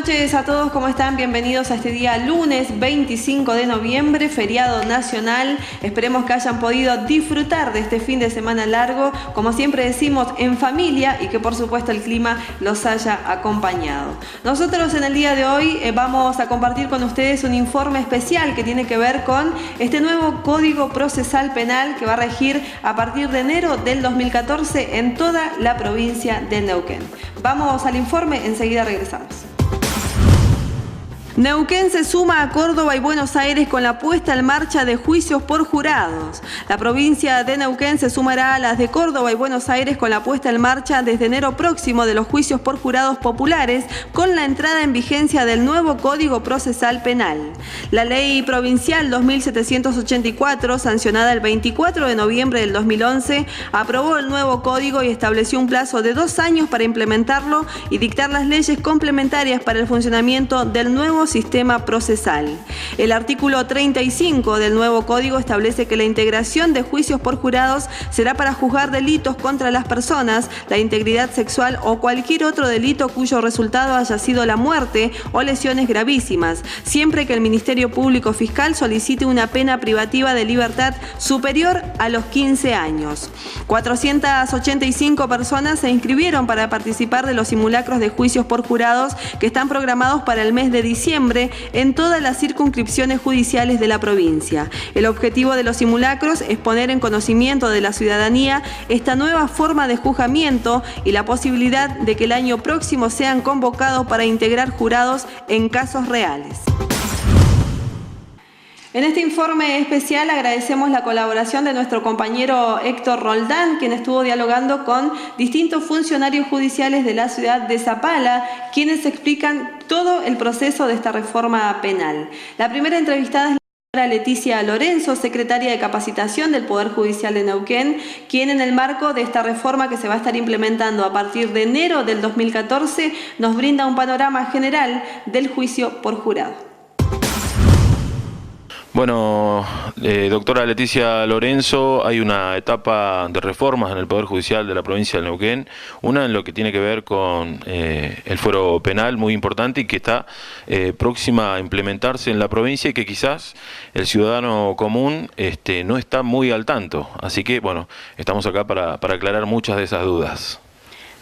noches a todos, ¿cómo están? Bienvenidos a este día lunes 25 de noviembre, feriado nacional. Esperemos que hayan podido disfrutar de este fin de semana largo, como siempre decimos, en familia, y que por supuesto el clima los haya acompañado. Nosotros en el día de hoy vamos a compartir con ustedes un informe especial que tiene que ver con este nuevo Código Procesal Penal que va a regir a partir de enero del 2014 en toda la provincia de Neuquén. Vamos al informe, enseguida regresamos. Neuquén se suma a Córdoba y Buenos Aires con la puesta en marcha de juicios por jurados. La provincia de Neuquén se sumará a las de Córdoba y Buenos Aires con la puesta en marcha desde enero próximo de los juicios por jurados populares con la entrada en vigencia del nuevo Código Procesal Penal. La Ley Provincial 2784, sancionada el 24 de noviembre del 2011, aprobó el nuevo código y estableció un plazo de 2 años para implementarlo y dictar las leyes complementarias para el funcionamiento del nuevo sistema procesal. El artículo 35 del nuevo código establece que la integración de juicios por jurados será para juzgar delitos contra las personas, la integridad sexual o cualquier otro delito cuyo resultado haya sido la muerte o lesiones gravísimas, siempre que el Ministerio Público Fiscal solicite una pena privativa de libertad superior a los 15 años. 485 personas se inscribieron para participar de los simulacros de juicios por jurados que están programados para el mes de diciembre en todas las circunscripciones judiciales de la provincia. El objetivo de los simulacros es poner en conocimiento de la ciudadanía esta nueva forma de juzgamiento y la posibilidad de que el año próximo sean convocados para integrar jurados en casos reales. En este informe especial agradecemos la colaboración de nuestro compañero Héctor Roldán, quien estuvo dialogando con distintos funcionarios judiciales de la ciudad de Zapala, quienes explican todo el proceso de esta reforma penal. La primera entrevistada es la señora Leticia Lorenzo, secretaria de Capacitación del Poder Judicial de Neuquén, quien en el marco de esta reforma que se va a estar implementando a partir de enero del 2014 nos brinda un panorama general del juicio por jurado. Bueno, doctora Leticia Lorenzo, hay una etapa de reformas en el Poder Judicial de la provincia de Neuquén, una en lo que tiene que ver con el fuero penal, muy importante, y que está próxima a implementarse en la provincia y que quizás el ciudadano común no está muy al tanto. Así que, bueno, estamos acá para aclarar muchas de esas dudas.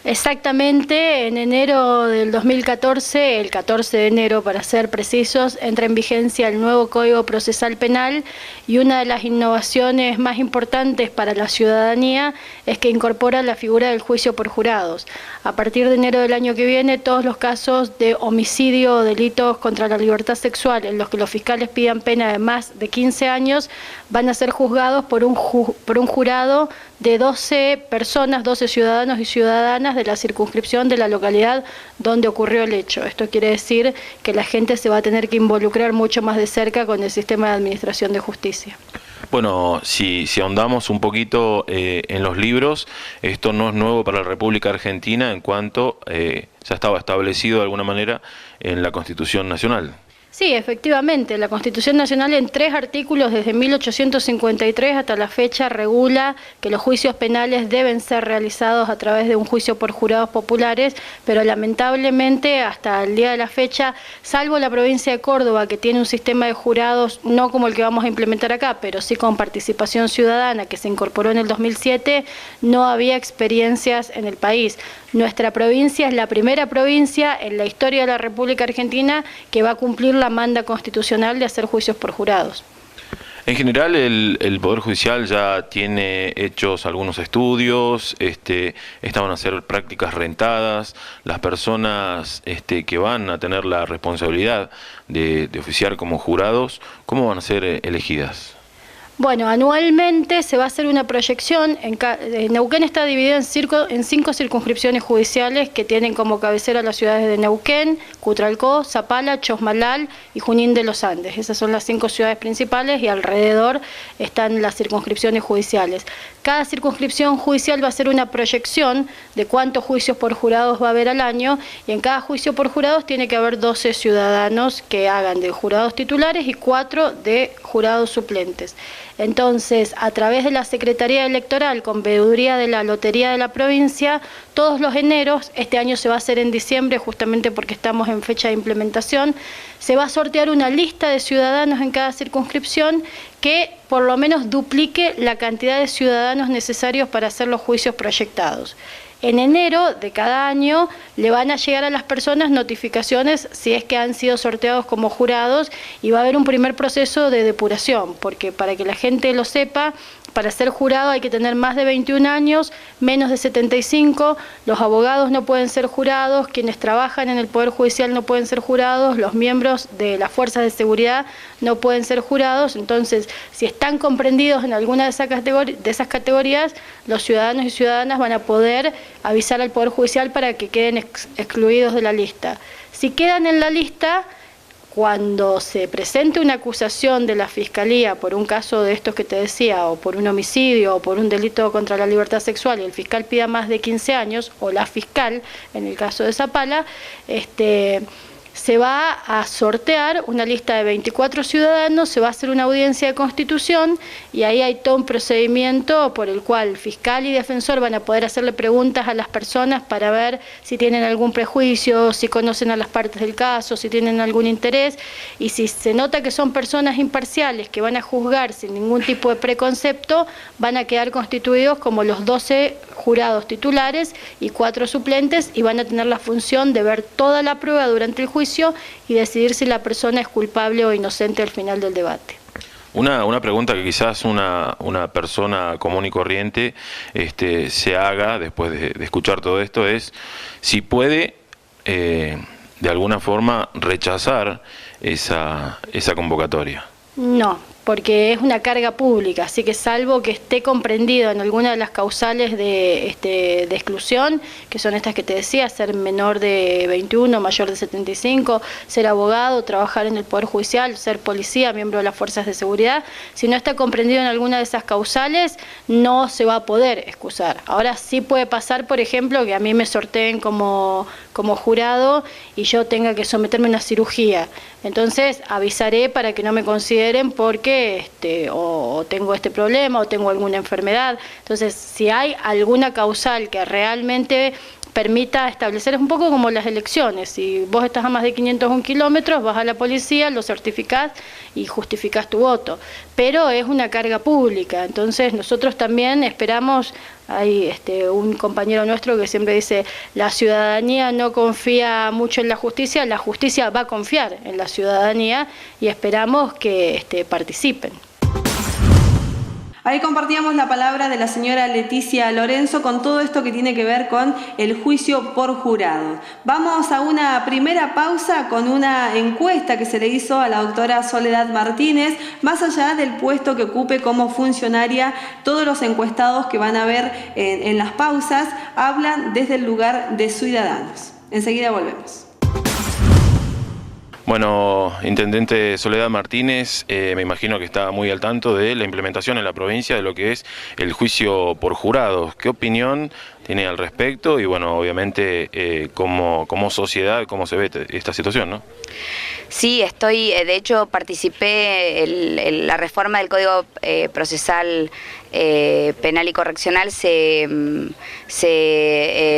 Exactamente, en enero del 2014, el 14 de enero para ser precisos, entra en vigencia el nuevo Código Procesal Penal y una de las innovaciones más importantes para la ciudadanía es que incorpora la figura del juicio por jurados. A partir de enero del año que viene, todos los casos de homicidio o delitos contra la libertad sexual en los que los fiscales pidan pena de más de 15 años van a ser juzgados por un jurado de 12 personas, 12 ciudadanos y ciudadanas de la circunscripción de la localidad donde ocurrió el hecho. Esto quiere decir que la gente se va a tener que involucrar mucho más de cerca con el sistema de administración de justicia. Bueno, si ahondamos un poquito en los libros, esto no es nuevo para la República Argentina en cuanto ya estaba establecido de alguna manera en la Constitución Nacional. Sí, efectivamente, la Constitución Nacional en 3 artículos desde 1853 hasta la fecha regula que los juicios penales deben ser realizados a través de un juicio por jurados populares, pero lamentablemente hasta el día de la fecha, salvo la provincia de Córdoba que tiene un sistema de jurados no como el que vamos a implementar acá, pero sí con participación ciudadana que se incorporó en el 2007, no había experiencias en el país. Nuestra provincia es la primera provincia en la historia de la República Argentina que va a cumplir la manda constitucional de hacer juicios por jurados. En general el Poder Judicial ya tiene hechos algunos estudios, estas van a ser prácticas rentadas, las personas que van a tener la responsabilidad de oficiar como jurados, ¿cómo van a ser elegidas? Bueno, anualmente se va a hacer una proyección. Neuquén está dividido en 5 circunscripciones judiciales que tienen como cabecera las ciudades de Neuquén, Cutralcó, Zapala, Chosmalal y Junín de los Andes. Esas son las 5 ciudades principales y alrededor están las circunscripciones judiciales. cada circunscripción judicial va a hacer una proyección de cuántos juicios por jurados va a haber al año, y en cada juicio por jurados tiene que haber 12 ciudadanos que hagan de jurados titulares y 4 de jurados suplentes. Entonces, a través de la Secretaría Electoral, con veeduría de la Lotería de la provincia, todos los eneros, este año se va a hacer en diciembre justamente porque estamos en fecha de implementación, se va a sortear una lista de ciudadanos en cada circunscripción que por lo menos duplique la cantidad de ciudadanos necesarios para hacer los juicios proyectados. En enero de cada año le van a llegar a las personas notificaciones si es que han sido sorteados como jurados, y va a haber un primer proceso de depuración, porque para que la gente lo sepa, para ser jurado hay que tener más de 21 años, menos de 75, los abogados no pueden ser jurados, quienes trabajan en el Poder Judicial no pueden ser jurados, los miembros de las fuerzas de seguridad no pueden ser jurados. Entonces, si están comprendidos en alguna de esas categorías, los ciudadanos y ciudadanas van a poder avisar al Poder Judicial para que queden excluidos de la lista. Si quedan en la lista, cuando se presente una acusación de la Fiscalía por un caso de estos que te decía, o por un homicidio, o por un delito contra la libertad sexual, y el fiscal pida más de 15 años, o la fiscal, en el caso de Zapala, se va a sortear una lista de 24 ciudadanos, se va a hacer una audiencia de constitución, y ahí hay todo un procedimiento por el cual fiscal y defensor van a poder hacerle preguntas a las personas para ver si tienen algún prejuicio, si conocen a las partes del caso, si tienen algún interés, y si se nota que son personas imparciales que van a juzgar sin ningún tipo de preconcepto, van a quedar constituidos como los 12 jurados titulares y 4 suplentes, y van a tener la función de ver toda la prueba durante el juicio y decidir si la persona es culpable o inocente al final del debate. Una pregunta que quizás una persona común y corriente se haga después de escuchar todo esto es si puede de alguna forma rechazar esa convocatoria. No, porque es una carga pública, así que salvo que esté comprendido en alguna de las causales de exclusión, que son estas que te decía, ser menor de 21, mayor de 75, ser abogado, trabajar en el Poder Judicial, ser policía, miembro de las fuerzas de seguridad, si no está comprendido en alguna de esas causales, no se va a poder excusar. Ahora sí puede pasar, por ejemplo, que a mí me sorteen como jurado y yo tenga que someterme a una cirugía. Entonces avisaré para que no me consideren porque o tengo este problema o tengo alguna enfermedad. Entonces, si hay alguna causal que realmente permita establecer, es un poco como las elecciones, si vos estás a más de 501 kilómetros, vas a la policía, lo certificás y justificás tu voto, pero es una carga pública. Entonces nosotros también esperamos, hay un compañero nuestro que siempre dice, la ciudadanía no confía mucho en la justicia va a confiar en la ciudadanía, y esperamos que participen. Ahí compartíamos la palabra de la señora Leticia Lorenzo con todo esto que tiene que ver con el juicio por jurado. Vamos a una primera pausa con una encuesta que se le hizo a la doctora Soledad Martínez. Más allá del puesto que ocupe como funcionaria, todos los encuestados que van a ver en las pausas hablan desde el lugar de ciudadanos. Enseguida volvemos. Bueno, Intendente Soledad Martínez, me imagino que está muy al tanto de la implementación en la provincia de lo que es el juicio por jurados. ¿Qué opinión tiene al respecto? Y bueno, obviamente como sociedad, ¿cómo se ve esta situación, no? Sí, de hecho participé en la reforma del Código Procesal Penal y Correccional, se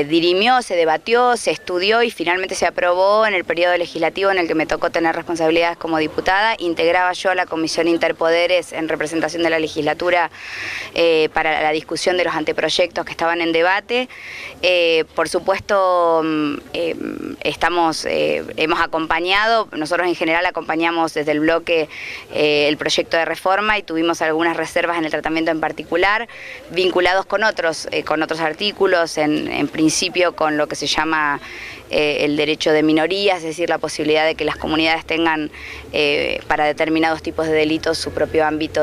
dirimió, se debatió, se estudió y finalmente se aprobó en el periodo legislativo en el que me tocó tener responsabilidades como diputada. Integraba yo la Comisión Interpoderes en representación de la legislatura para la discusión de los anteproyectos que estaban en debate. Por supuesto, hemos acompañado, nosotros en general acompañamos desde el bloque el proyecto de reforma y tuvimos algunas reservas en el tratamiento en particular, vinculados con otros artículos, en principio con lo que se llama el derecho de minorías, es decir, la posibilidad de que las comunidades tengan para determinados tipos de delitos su propio ámbito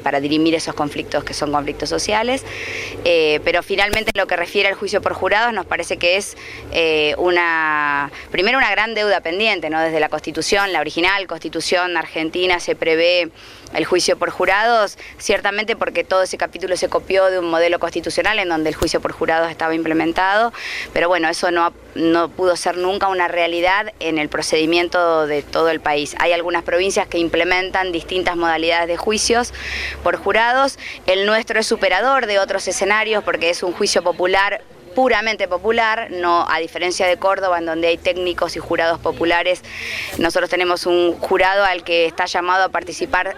para dirimir esos conflictos que son conflictos sociales, pero finalmente en lo que refiere al juicio por jurados nos parece que es primero una gran deuda pendiente, ¿no? Desde la Constitución, la original Constitución argentina se prevé el juicio por jurados, ciertamente porque todo ese capítulo se copió de un modelo constitucional en donde el juicio por jurados estaba implementado, pero bueno, eso no pudo ser nunca una realidad en el procedimiento de todo el país. Hay algunas provincias que implementan distintas modalidades de juicios por jurados. El nuestro es superador de otros escenarios porque es un juicio popular, puramente popular, no a diferencia de Córdoba, en donde hay técnicos y jurados populares. Nosotros tenemos un jurado al que está llamado a participar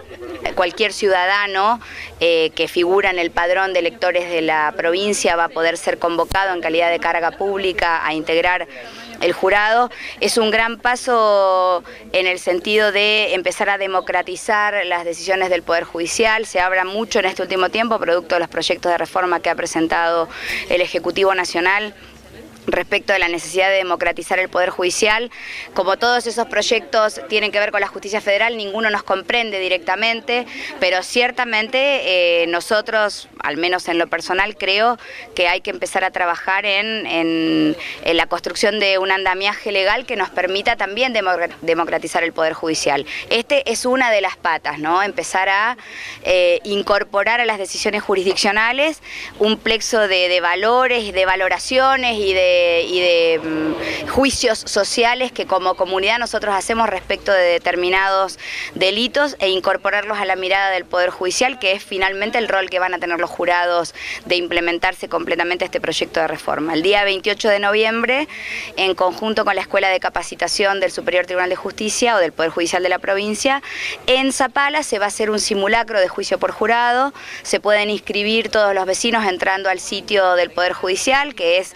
cualquier ciudadano que figura en el padrón de electores de la provincia, va a poder ser convocado en calidad de carga pública a integrar el jurado. Es un gran paso en el sentido de empezar a democratizar las decisiones del Poder Judicial. Se habla mucho en este último tiempo, producto de los proyectos de reforma que ha presentado el Ejecutivo Nacional respecto de la necesidad de democratizar el Poder Judicial. Como todos esos proyectos tienen que ver con la justicia federal, ninguno nos comprende directamente, pero ciertamente nosotros, al menos en lo personal, creo que hay que empezar a trabajar en la construcción de un andamiaje legal que nos permita también democratizar el Poder Judicial. Este es una de las patas, ¿no? Empezar a incorporar a las decisiones jurisdiccionales un plexo de valores, de valoraciones y de juicios sociales que como comunidad nosotros hacemos respecto de determinados delitos e incorporarlos a la mirada del Poder Judicial, que es finalmente el rol que van a tener los jurados de implementarse completamente este proyecto de reforma. El día 28 de noviembre, en conjunto con la Escuela de Capacitación del Superior Tribunal de Justicia o del Poder Judicial de la provincia, en Zapala se va a hacer un simulacro de juicio por jurado. Se pueden inscribir todos los vecinos entrando al sitio del Poder Judicial, que es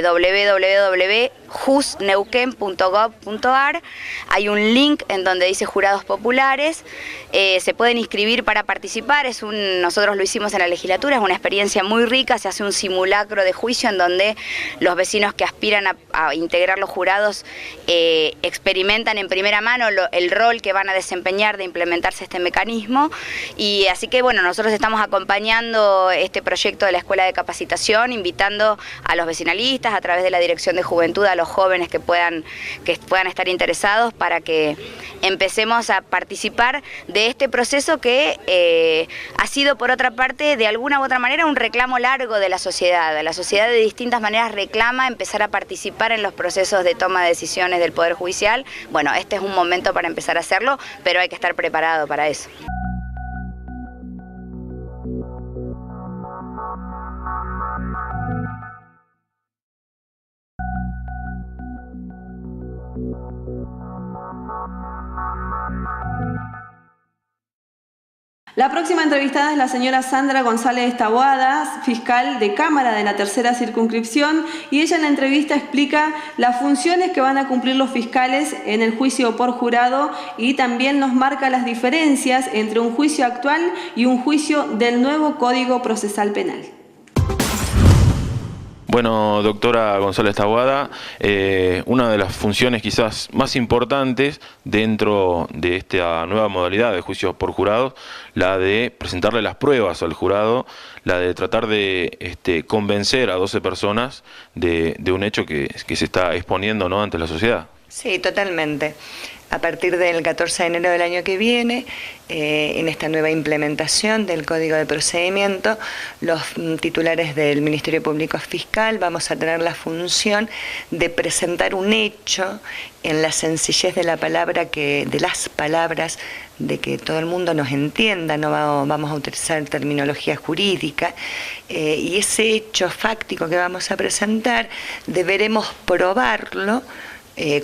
www.jusneuquen.gov.ar. Hay un link en donde dice jurados populares. Se pueden inscribir para participar. Nosotros lo hicimos en la legislatura, es una experiencia muy rica. Se hace un simulacro de juicio en donde los vecinos que aspiran a integrar los jurados experimentan en primera mano el rol que van a desempeñar de implementarse este mecanismo. Y así que bueno, nosotros estamos acompañando este proyecto de la Escuela de Capacitación, invitando a los vecinalistas a través de la Dirección de Juventud, a los jóvenes que puedan estar interesados, para que empecemos a participar de este proceso que ha sido, por otra parte, de alguna u otra manera un reclamo largo de la sociedad. La sociedad de distintas maneras reclama empezar a participar en los procesos de toma de decisiones del Poder Judicial. Bueno, este es un momento para empezar a hacerlo, pero hay que estar preparado para eso. La próxima entrevistada es la señora Sandra González Taboada, fiscal de Cámara de la Tercera Circunscripción, y ella en la entrevista explica las funciones que van a cumplir los fiscales en el juicio por jurado y también nos marca las diferencias entre un juicio actual y un juicio del nuevo Código Procesal Penal. Bueno, doctora González Taboada, una de las funciones quizás más importantes dentro de esta nueva modalidad de juicios por jurados, la de presentarle las pruebas al jurado, la de tratar de convencer a 12 personas de un hecho que se está exponiendo, ¿no?, ante la sociedad. Sí, totalmente. A partir del 14 de enero del año que viene, en esta nueva implementación del Código de Procedimiento, los titulares del Ministerio Público Fiscal vamos a tener la función de presentar un hecho en la sencillez de la palabra, de las palabras, de que todo el mundo nos entienda, no vamos a utilizar terminología jurídica, y ese hecho fáctico que vamos a presentar deberemos probarlo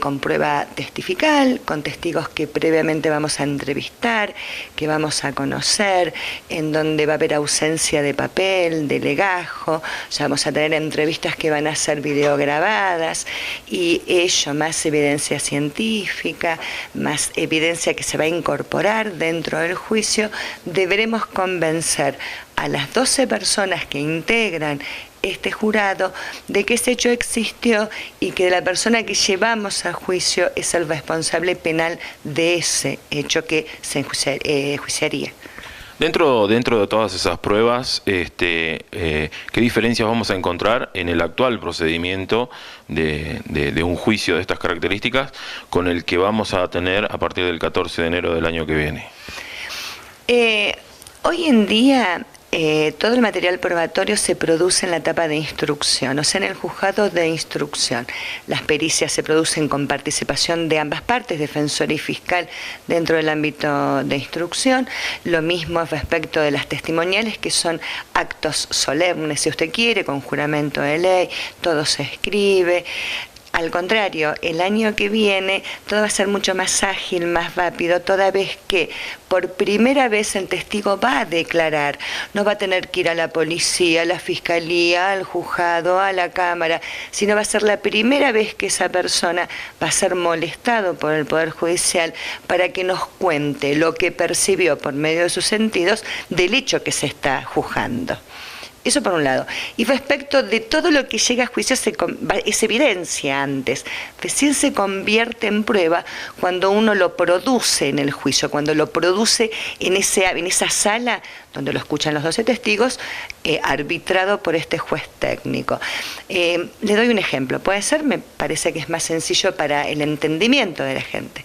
con prueba testifical, con testigos que previamente vamos a entrevistar, que vamos a conocer, en donde va a haber ausencia de papel, de legajo. Ya vamos a tener entrevistas que van a ser videograbadas, y ello más evidencia científica, más evidencia que se va a incorporar dentro del juicio. Deberemos convencer a las 12 personas que integran este jurado de que ese hecho existió y que la persona que llevamos a juicio es el responsable penal de ese hecho que se enjuiciaría. Dentro de todas esas pruebas, ¿qué diferencias vamos a encontrar en el actual procedimiento de un juicio de estas características con el que vamos a tener a partir del 14 de enero del año que viene? Hoy en día todo el material probatorio se produce en la etapa de instrucción, o sea, en el juzgado de instrucción. Las pericias se producen con participación de ambas partes, defensor y fiscal, dentro del ámbito de instrucción. Lo mismo respecto de las testimoniales, que son actos solemnes, si usted quiere, con juramento de ley, todo se escribe. Al contrario, el año que viene todo va a ser mucho más ágil, más rápido, toda vez que por primera vez el testigo va a declarar, no va a tener que ir a la policía, a la fiscalía, al juzgado, a la cámara, sino va a ser la primera vez que esa persona va a ser molestado por el Poder Judicial para que nos cuente lo que percibió por medio de sus sentidos del hecho que se está juzgando. Eso por un lado. Y respecto de todo lo que llega a juicio es evidencia antes. Recién se convierte en prueba cuando uno lo produce en el juicio, cuando lo produce en esa sala donde lo escuchan los 12 testigos, arbitrado por este juez técnico. Le doy un ejemplo. Puede ser, me parece que es más sencillo para el entendimiento de la gente.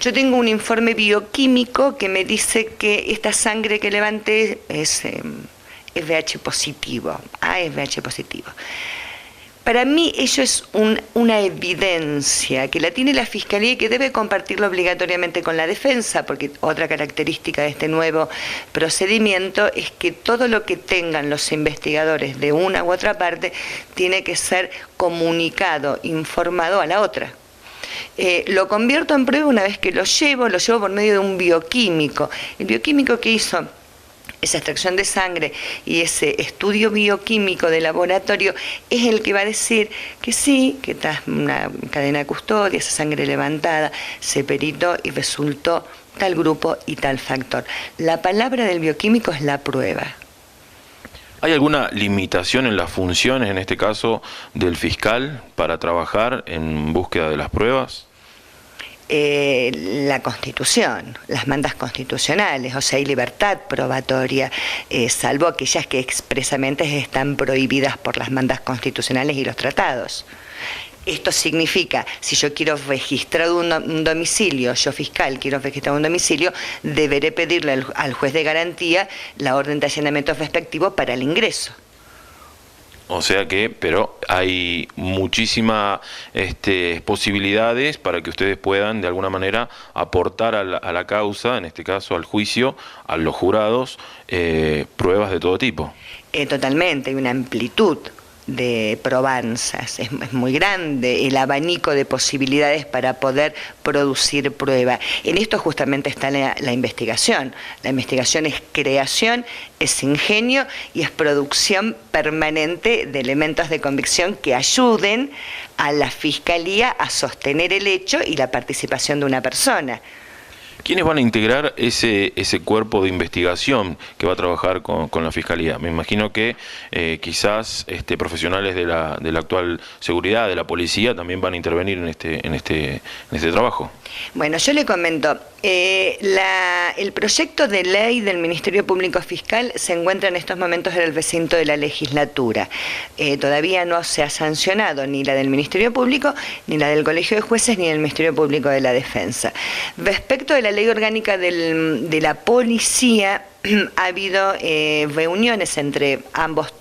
Yo tengo un informe bioquímico que me dice que esta sangre que levanté es VH positivo, AVH positivo. Para mí ello es una evidencia que la tiene la Fiscalía y que debe compartirlo obligatoriamente con la defensa, porque otra característica de este nuevo procedimiento es que todo lo que tengan los investigadores de una u otra parte tiene que ser comunicado, informado a la otra. Lo convierto en prueba una vez que lo llevo por medio de un bioquímico. El bioquímico que hizo esa extracción de sangre y ese estudio bioquímico de laboratorio es el que va a decir que sí, que está una cadena de custodia, esa sangre levantada, se peritó y resultó tal grupo y tal factor. La palabra del bioquímico es la prueba. ¿Hay alguna limitación en las funciones, en este caso, del fiscal para trabajar en búsqueda de las pruebas? La Constitución, las mandas constitucionales, o sea, hay libertad probatoria, salvo aquellas que expresamente están prohibidas por las mandas constitucionales y los tratados. Esto significa, si yo quiero registrar un domicilio, yo fiscal quiero registrar un domicilio, deberé pedirle al juez de garantía la orden de allanamiento respectivo para el ingreso. O sea que, pero hay muchísimas posibilidades para que ustedes puedan de alguna manera aportar a la causa, en este caso al juicio, a los jurados, pruebas de todo tipo. Totalmente, hay una amplitud de probanzas, es muy grande el abanico de posibilidades para poder producir prueba. En esto justamente está la investigación. La investigación es creación, es ingenio y es producción permanente de elementos de convicción que ayuden a la Fiscalía a sostener el hecho y la participación de una persona. ¿Quiénes van a integrar ese cuerpo de investigación que va a trabajar con la Fiscalía? Me imagino que quizás profesionales de la actual seguridad, de la policía, también van a intervenir en este trabajo. Bueno, yo le comento, el proyecto de ley del Ministerio Público Fiscal se encuentra en estos momentos en el recinto de la legislatura. Todavía no se ha sancionado ni la del Ministerio Público, ni la del Colegio de Jueces, ni del Ministerio Público de la Defensa. Respecto de la ley orgánica de la policía, ha habido reuniones entre ambos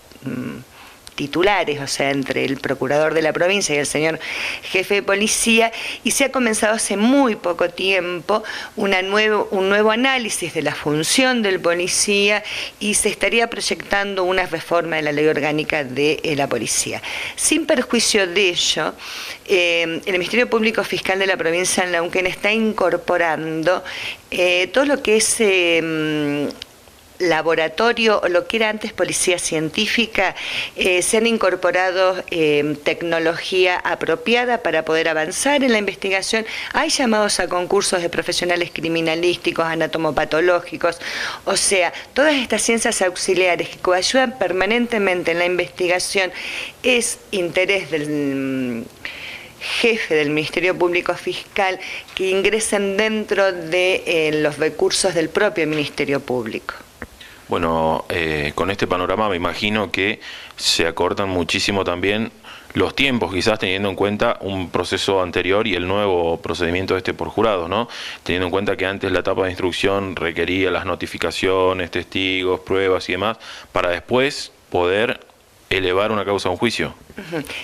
titulares, o sea, entre el procurador de la provincia y el señor jefe de policía, y se ha comenzado hace muy poco tiempo un nuevo análisis de la función del policía y se estaría proyectando una reforma de la ley orgánica de la policía. Sin perjuicio de ello, el Ministerio Público Fiscal de la provincia de Neuquén está incorporando todo lo que es laboratorio, o lo que era antes policía científica, se han incorporado tecnología apropiada para poder avanzar en la investigación. Hay llamados a concursos de profesionales criminalísticos, anatomopatológicos, o sea, todas estas ciencias auxiliares que coayudan permanentemente en la investigación. Es interés del jefe del Ministerio Público Fiscal que ingresen dentro de los recursos del propio Ministerio Público. Bueno, con este panorama me imagino que se acortan muchísimo también los tiempos, quizás teniendo en cuenta un proceso anterior y el nuevo procedimiento por jurado, ¿no? Teniendo en cuenta que antes la etapa de instrucción requería las notificaciones, testigos, pruebas y demás, para después poder elevar una causa a un juicio.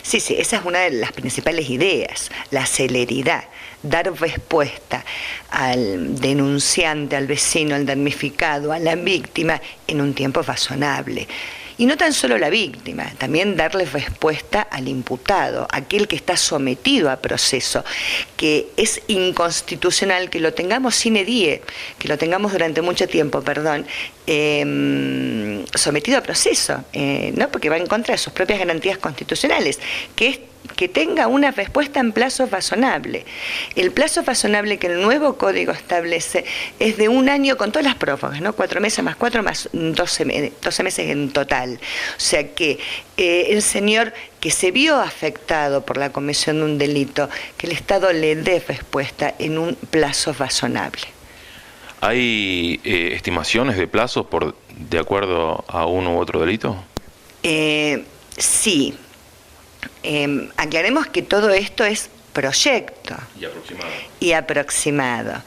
Sí, sí, esa es una de las principales ideas, la celeridad, dar respuesta al denunciante, al vecino, al damnificado, a la víctima en un tiempo razonable. Y no tan solo la víctima, también darle respuesta al imputado, aquel que está sometido a proceso, que es inconstitucional que lo tengamos sine die, que lo tengamos durante mucho tiempo, sometido a proceso, ¿no? Porque va en contra de sus propias garantías constitucionales, que es que tenga una respuesta en plazo razonable. El plazo razonable que el nuevo código establece es de 1 año con todas las prórrogas, ¿no? 4 meses más 4 más 12 meses en total. O sea que el señor que se vio afectado por la comisión de un delito, que el Estado le dé respuesta en un plazo razonable. ¿Hay estimaciones de plazos de acuerdo a uno u otro delito? Sí. Aclaremos que todo esto es proyecto y aproximado.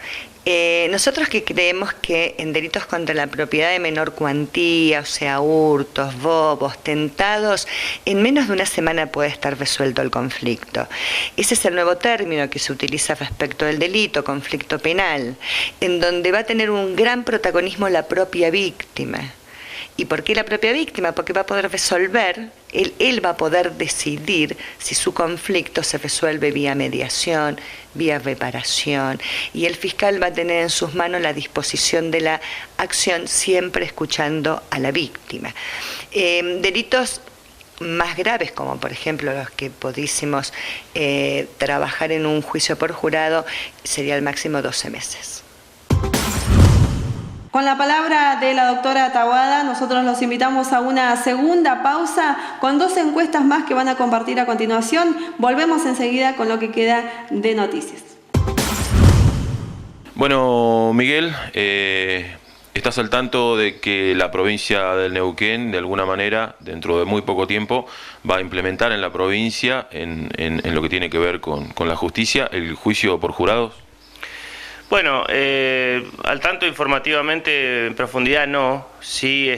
Nosotros que creemos que en delitos contra la propiedad de menor cuantía, o sea, hurtos, robos, tentados, en menos de 1 semana puede estar resuelto el conflicto. Ese es el nuevo término que se utiliza respecto del delito, conflicto penal, en donde va a tener un gran protagonismo la propia víctima. ¿Y por qué la propia víctima? Porque va a poder resolver, él va a poder decidir si su conflicto se resuelve vía mediación, vía reparación, y el fiscal va a tener en sus manos la disposición de la acción, siempre escuchando a la víctima. Delitos más graves, como por ejemplo los que pudiésemos trabajar en un juicio por jurado, sería el máximo 12 meses. Con la palabra de la doctora Taboada, nosotros los invitamos a una segunda pausa con 2 encuestas más que van a compartir a continuación. Volvemos enseguida con lo que queda de noticias. Bueno, Miguel, ¿estás al tanto de que la provincia del Neuquén, de alguna manera, dentro de muy poco tiempo, va a implementar en la provincia, en lo que tiene que ver con la justicia, el juicio por jurados? Bueno, al tanto informativamente en profundidad no, sí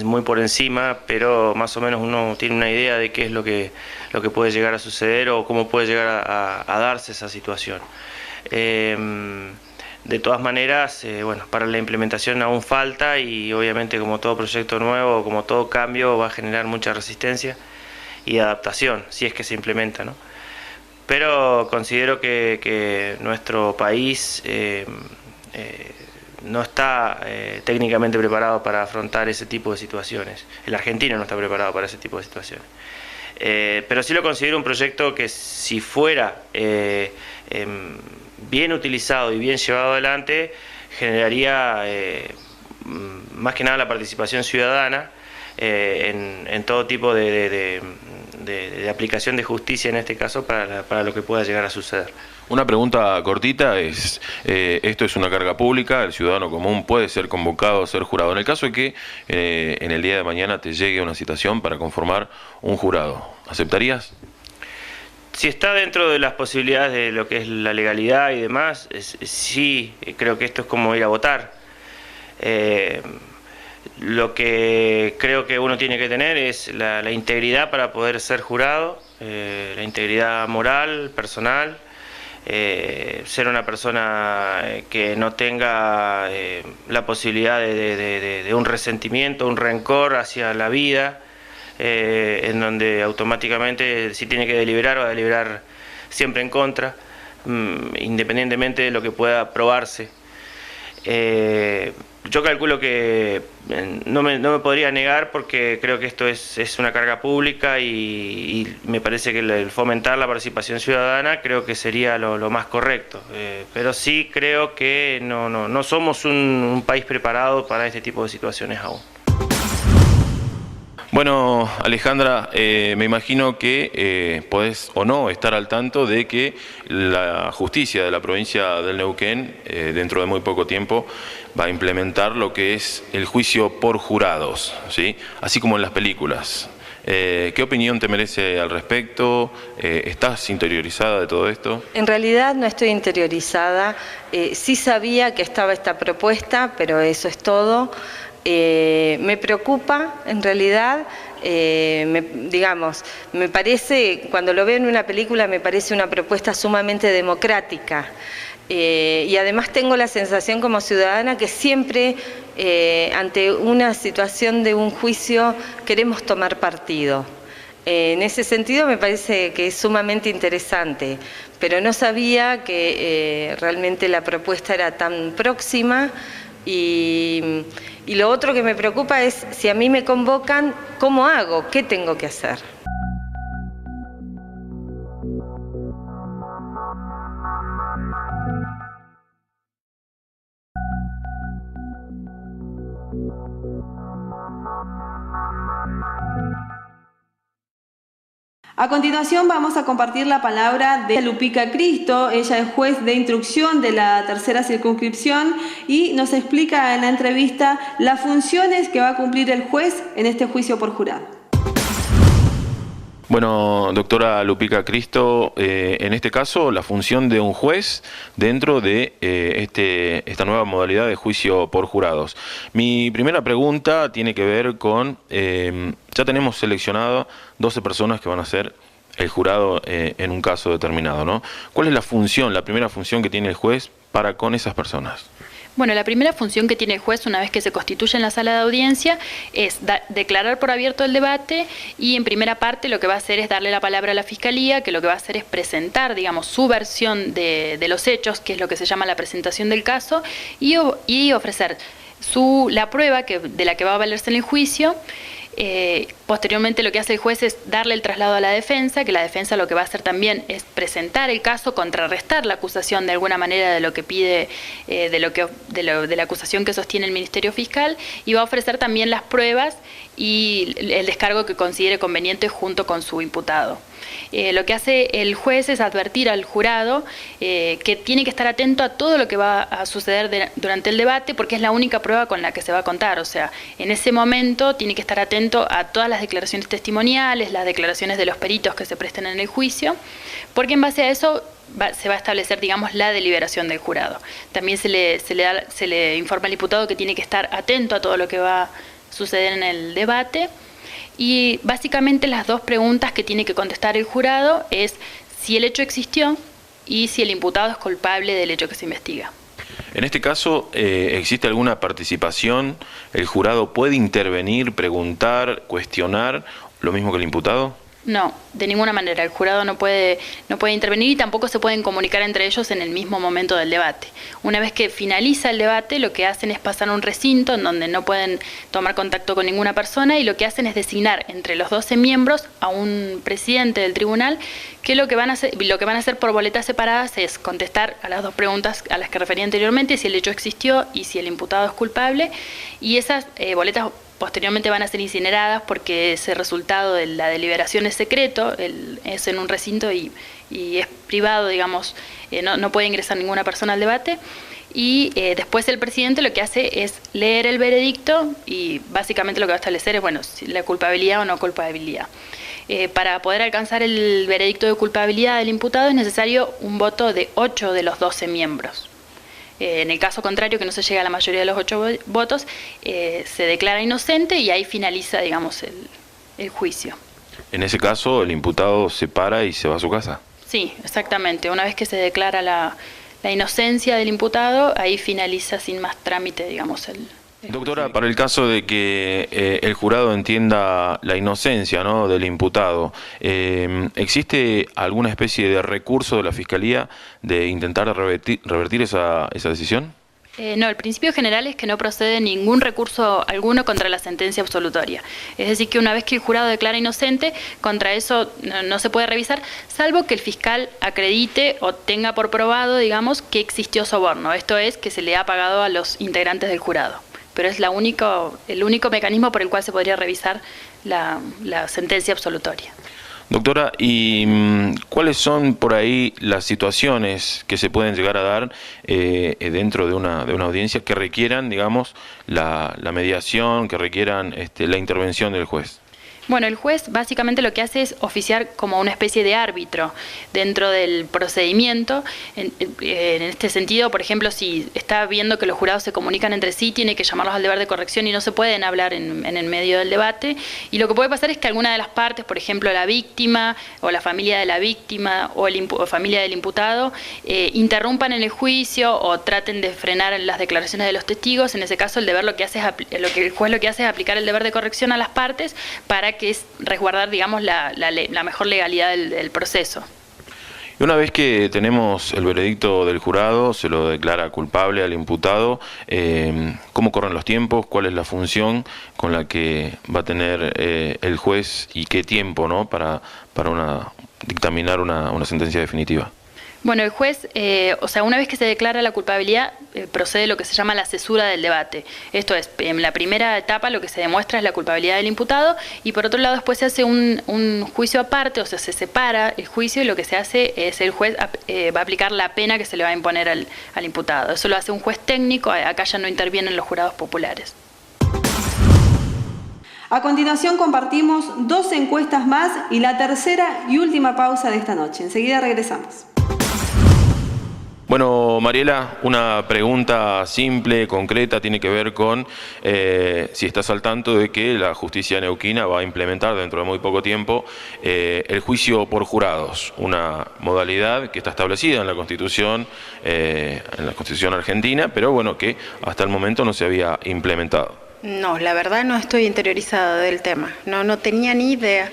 muy por encima, pero más o menos uno tiene una idea de qué es lo que puede llegar a suceder o cómo puede llegar a darse esa situación. De todas maneras, bueno, para la implementación aún falta y obviamente como todo proyecto nuevo, como todo cambio, va a generar mucha resistencia y adaptación, si es que se implementa, ¿no? Pero considero que nuestro país no está técnicamente preparado para afrontar ese tipo de situaciones. El argentino no está preparado para ese tipo de situaciones. Pero sí lo considero un proyecto que si fuera bien utilizado y bien llevado adelante, generaría más que nada la participación ciudadana en todo tipo de aplicación de justicia, en este caso, para lo que pueda llegar a suceder. Una pregunta cortita es, esto es una carga pública, el ciudadano común puede ser convocado a ser jurado. En el caso de que en el día de mañana te llegue una citación para conformar un jurado, ¿aceptarías? Si está dentro de las posibilidades de lo que es la legalidad y demás, sí, creo que esto es como ir a votar. Lo que creo que uno tiene que tener es la integridad para poder ser jurado, la integridad moral, personal, ser una persona que no tenga la posibilidad de un resentimiento, un rencor hacia la vida, en donde automáticamente si tiene que deliberar va a deliberar siempre en contra, independientemente de lo que pueda probarse. Yo calculo que no me podría negar porque creo que esto es una carga pública y me parece que el fomentar la participación ciudadana creo que sería lo más correcto. Pero sí creo que no somos un país preparado para este tipo de situaciones aún. Bueno, Alejandra, me imagino que podés o no estar al tanto de que la justicia de la provincia del Neuquén, dentro de muy poco tiempo, va a implementar lo que es el juicio por jurados, ¿sí? Así como en las películas. ¿Qué opinión te merece al respecto? ¿Estás interiorizada de todo esto? En realidad no estoy interiorizada. Sí sabía que estaba esta propuesta, pero eso es todo. Me preocupa, en realidad, me parece, cuando lo veo en una película, me parece una propuesta sumamente democrática. Y además tengo la sensación como ciudadana que siempre ante una situación de un juicio queremos tomar partido. En ese sentido me parece que es sumamente interesante, pero no sabía que realmente la propuesta era tan próxima y lo otro que me preocupa es si a mí me convocan, ¿cómo hago? ¿Qué tengo que hacer? A continuación vamos a compartir la palabra de Lupica Cristo. Ella es juez de instrucción de la tercera circunscripción y nos explica en la entrevista las funciones que va a cumplir el juez en este juicio por jurado. Bueno, doctora Lupica Cristo, en este caso la función de un juez dentro de esta nueva modalidad de juicio por jurados. Mi primera pregunta tiene que ver con, ya tenemos seleccionado 12 personas que van a ser el jurado en un caso determinado, ¿no? ¿Cuál es la función, la primera función que tiene el juez para con esas personas? Bueno, la primera función que tiene el juez una vez que se constituye en la sala de audiencia es declarar por abierto el debate y en primera parte lo que va a hacer es darle la palabra a la Fiscalía, que lo que va a hacer es presentar, digamos, su versión de los hechos, que es lo que se llama la presentación del caso, y ofrecer la prueba de la que va a valerse en el juicio. Posteriormente lo que hace el juez es darle el traslado a la defensa, que la defensa lo que va a hacer también es presentar el caso, contrarrestar la acusación de alguna manera de lo que pide, de la acusación que sostiene el Ministerio Fiscal, y va a ofrecer también las pruebas y el descargo que considere conveniente junto con su imputado. Lo que hace el juez es advertir al jurado que tiene que estar atento a todo lo que va a suceder durante el debate, porque es la única prueba con la que se va a contar. O sea, en ese momento tiene que estar atento a todas las declaraciones testimoniales, las declaraciones de los peritos que se presten en el juicio, porque en base a eso se va a establecer, digamos, la deliberación del jurado. También se le informa al diputado que tiene que estar atento a todo lo que va a suceder en el debate. Y básicamente las dos preguntas que tiene que contestar el jurado es si el hecho existió y si el imputado es culpable del hecho que se investiga. En este caso, ¿existe alguna participación? ¿El jurado puede intervenir, preguntar, cuestionar, lo mismo que el imputado? No, de ninguna manera. El jurado no puede intervenir y tampoco se pueden comunicar entre ellos en el mismo momento del debate. Una vez que finaliza el debate, lo que hacen es pasar a un recinto en donde no pueden tomar contacto con ninguna persona, y lo que hacen es designar entre los 12 miembros a un presidente del tribunal, que lo que van a hacer por boletas separadas es contestar a las dos preguntas a las que refería anteriormente, si el hecho existió y si el imputado es culpable, y esas boletas posteriormente van a ser incineradas porque ese resultado de la deliberación es secreto, es en un recinto y es privado, digamos, no puede ingresar ninguna persona al debate. Y después el presidente lo que hace es leer el veredicto y básicamente lo que va a establecer es, bueno, si la culpabilidad o no culpabilidad. Para poder alcanzar el veredicto de culpabilidad del imputado es necesario un voto de 8 de los 12 miembros. En el caso contrario, que no se llega a la mayoría de los 8 votos, se declara inocente y ahí finaliza, digamos, el juicio. En ese caso, el imputado se para y se va a su casa. Sí, exactamente. Una vez que se declara la inocencia del imputado, ahí finaliza sin más trámite, digamos, el Doctora, para el caso de que el jurado entienda la inocencia, ¿no?, del imputado, ¿existe alguna especie de recurso de la Fiscalía de intentar revertir esa decisión? No, el principio general es que no procede ningún recurso alguno contra la sentencia absolutoria. Es decir, que una vez que el jurado declara inocente, contra eso no se puede revisar, salvo que el fiscal acredite o tenga por probado, digamos, que existió soborno. Esto es, que se le ha pagado a los integrantes del jurado. Pero es el único mecanismo por el cual se podría revisar la sentencia absolutoria. Doctora, ¿y cuáles son por ahí las situaciones que se pueden llegar a dar dentro de una audiencia que requieran, digamos, la mediación, que requieran la intervención del juez? Bueno, el juez básicamente lo que hace es oficiar como una especie de árbitro dentro del procedimiento. En este sentido, por ejemplo, si está viendo que los jurados se comunican entre sí, tiene que llamarlos al deber de corrección y no se pueden hablar en el medio del debate. Y lo que puede pasar es que alguna de las partes, por ejemplo, la víctima o la familia de la víctima o familia del imputado, interrumpan en el juicio o traten de frenar las declaraciones de los testigos. En ese caso, el juez lo que hace es aplicar el deber de corrección a las partes para que es resguardar, digamos, la mejor legalidad del proceso. Y una vez que tenemos el veredicto del jurado, se lo declara culpable al imputado, ¿cómo corren los tiempos? ¿Cuál es la función con la que va a tener el juez y qué tiempo, ¿no?, para dictaminar una sentencia definitiva? Bueno, el juez, una vez que se declara la culpabilidad, procede lo que se llama la cesura del debate. Esto es, en la primera etapa lo que se demuestra es la culpabilidad del imputado y por otro lado después se hace un juicio aparte, o sea, se separa el juicio y lo que se hace es el juez va a aplicar la pena que se le va a imponer al imputado. Eso lo hace un juez técnico, acá ya no intervienen los jurados populares. A continuación compartimos 2 encuestas más y la tercera y última pausa de esta noche. Enseguida regresamos. Bueno, Mariela, una pregunta simple, concreta, tiene que ver con si estás al tanto de que la justicia neuquina va a implementar dentro de muy poco tiempo el juicio por jurados, una modalidad que está establecida en la Constitución argentina, pero bueno, que hasta el momento no se había implementado. No, la verdad no estoy interiorizada del tema, no tenía ni idea.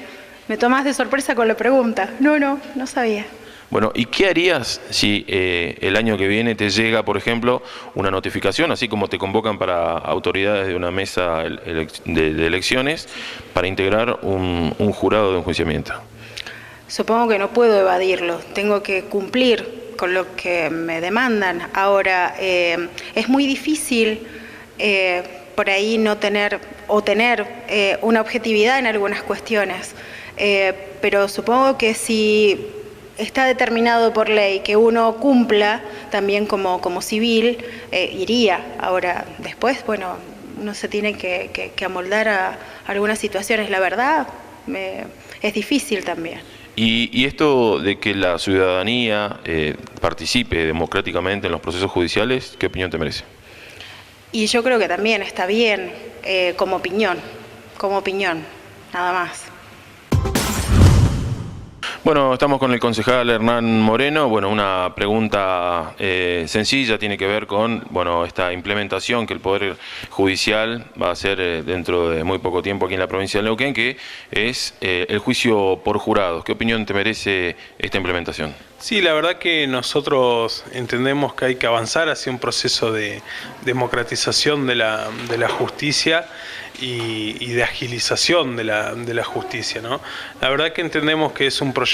Me tomás de sorpresa con la pregunta. No sabía. Bueno, ¿y qué harías si el año que viene te llega, por ejemplo, una notificación, así como te convocan para autoridades de una mesa de elecciones, para integrar un jurado de enjuiciamiento? Supongo que no puedo evadirlo, tengo que cumplir con lo que me demandan. Ahora, es muy difícil por ahí no tener o tener una objetividad en algunas cuestiones, pero supongo que si está determinado por ley que uno cumpla también como civil, iría. Ahora, después, bueno, uno se tiene que amoldar a algunas situaciones. La verdad, es difícil también. Y esto de que la ciudadanía participe democráticamente en los procesos judiciales, ¿qué opinión te merece? Y yo creo que también está bien como opinión, nada más. Bueno, estamos con el concejal Hernán Moreno. Bueno, una pregunta sencilla, tiene que ver con esta implementación que el Poder Judicial va a hacer dentro de muy poco tiempo aquí en la provincia de Neuquén, que es el juicio por jurados. ¿Qué opinión te merece esta implementación? Sí, la verdad que nosotros entendemos que hay que avanzar hacia un proceso de democratización de la justicia y de agilización de la justicia, ¿no? La verdad que entendemos que es un proyecto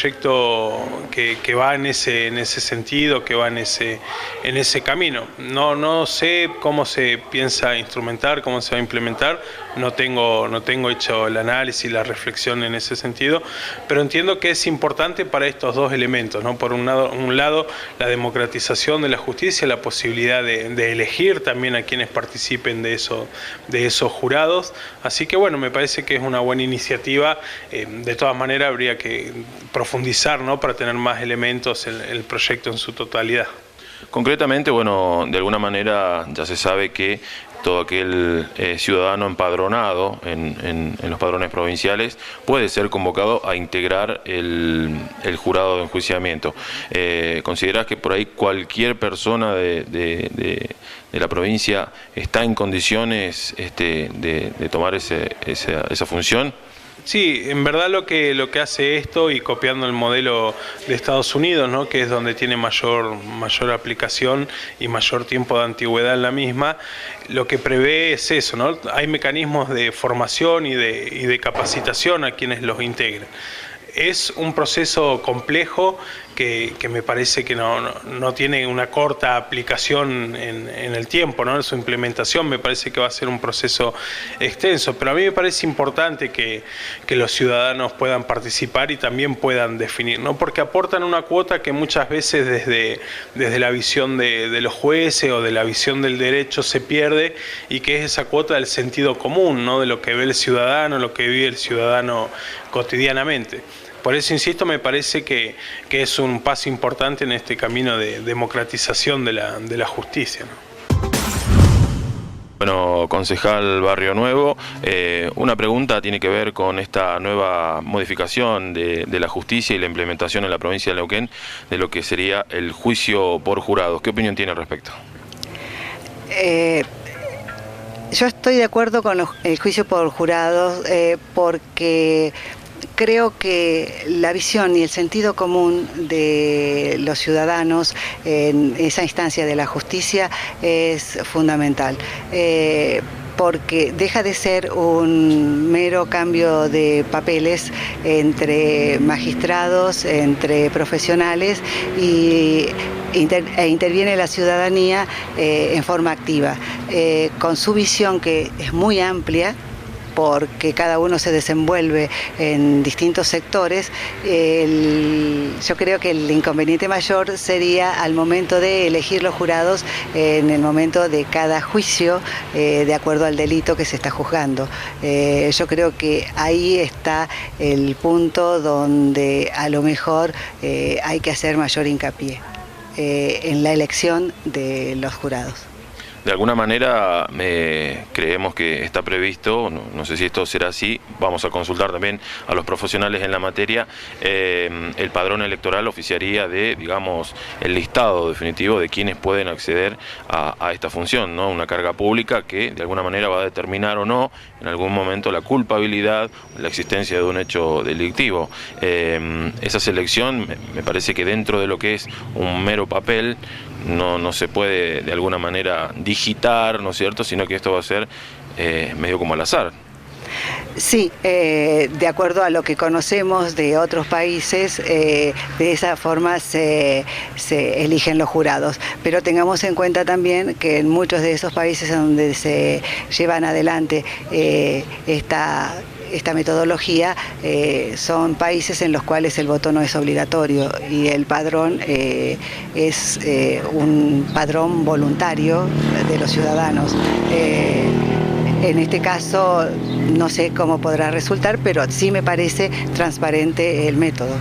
que va en ese sentido, que va en ese camino. No sé cómo se piensa instrumentar, cómo se va a implementar, no tengo hecho el análisis, la reflexión en ese sentido, pero entiendo que es importante para estos dos elementos, ¿no? Por un lado, la democratización de la justicia, la posibilidad de elegir también a quienes participen de esos jurados. Así que bueno, me parece que es una buena iniciativa. De todas maneras habría que profundizar, ¿no?, para tener más elementos en el proyecto en su totalidad. Concretamente, bueno, de alguna manera ya se sabe que todo aquel ciudadano empadronado en los padrones provinciales puede ser convocado a integrar el jurado de enjuiciamiento. ¿Considerás que por ahí cualquier persona de la provincia está en condiciones de tomar esa función? Sí, en verdad lo que hace esto, y copiando el modelo de Estados Unidos, ¿no?, que es donde tiene mayor aplicación y mayor tiempo de antigüedad en la misma, lo que prevé es eso, ¿no? Hay mecanismos de formación y de capacitación a quienes los integren. es un proceso complejo que me parece que no tiene una corta aplicación en el tiempo, ¿no? Su implementación me parece que va a ser un proceso extenso, pero a mí me parece importante que los ciudadanos puedan participar y también puedan definir, ¿no? Porque aportan una cuota que muchas veces desde la visión de los jueces o de la visión del derecho se pierde, y que es esa cuota del sentido común, ¿no? De lo que ve el ciudadano, lo que vive el ciudadano cotidianamente. Por eso, insisto, me parece que es un paso importante en este camino de democratización de la justicia, ¿no? Bueno, concejal Barrio Nuevo, una pregunta tiene que ver con esta nueva modificación de la justicia y la implementación en la provincia de Neuquén de lo que sería el juicio por jurados. ¿Qué opinión tiene al respecto? Yo estoy de acuerdo con el juicio por jurados porque creo que la visión y el sentido común de los ciudadanos en esa instancia de la justicia es fundamental. Porque deja de ser un mero cambio de papeles entre magistrados, entre profesionales, e interviene la ciudadanía en forma activa, con su visión que es muy amplia, porque cada uno se desenvuelve en distintos sectores. Yo creo que el inconveniente mayor sería al momento de elegir los jurados en el momento de cada juicio, de acuerdo al delito que se está juzgando. Yo creo que ahí está el punto donde a lo mejor hay que hacer mayor hincapié en la elección de los jurados. De alguna manera creemos que está previsto, no sé si esto será así, vamos a consultar también a los profesionales en la materia, el padrón electoral oficiaría de, digamos, el listado definitivo de quienes pueden acceder a esta función, ¿no? Una carga pública que de alguna manera va a determinar o no en algún momento la culpabilidad, la existencia de un hecho delictivo. Esa selección me parece que dentro de lo que es un mero papel no se puede de alguna manera digitar, ¿no es cierto?, sino que esto va a ser medio como al azar. Sí, de acuerdo a lo que conocemos de otros países, de esa forma se eligen los jurados. Pero tengamos en cuenta también que en muchos de esos países donde se llevan adelante esta metodología, son países en los cuales el voto no es obligatorio y el padrón es un padrón voluntario de los ciudadanos. En este caso no sé cómo podrá resultar, pero sí me parece transparente el método.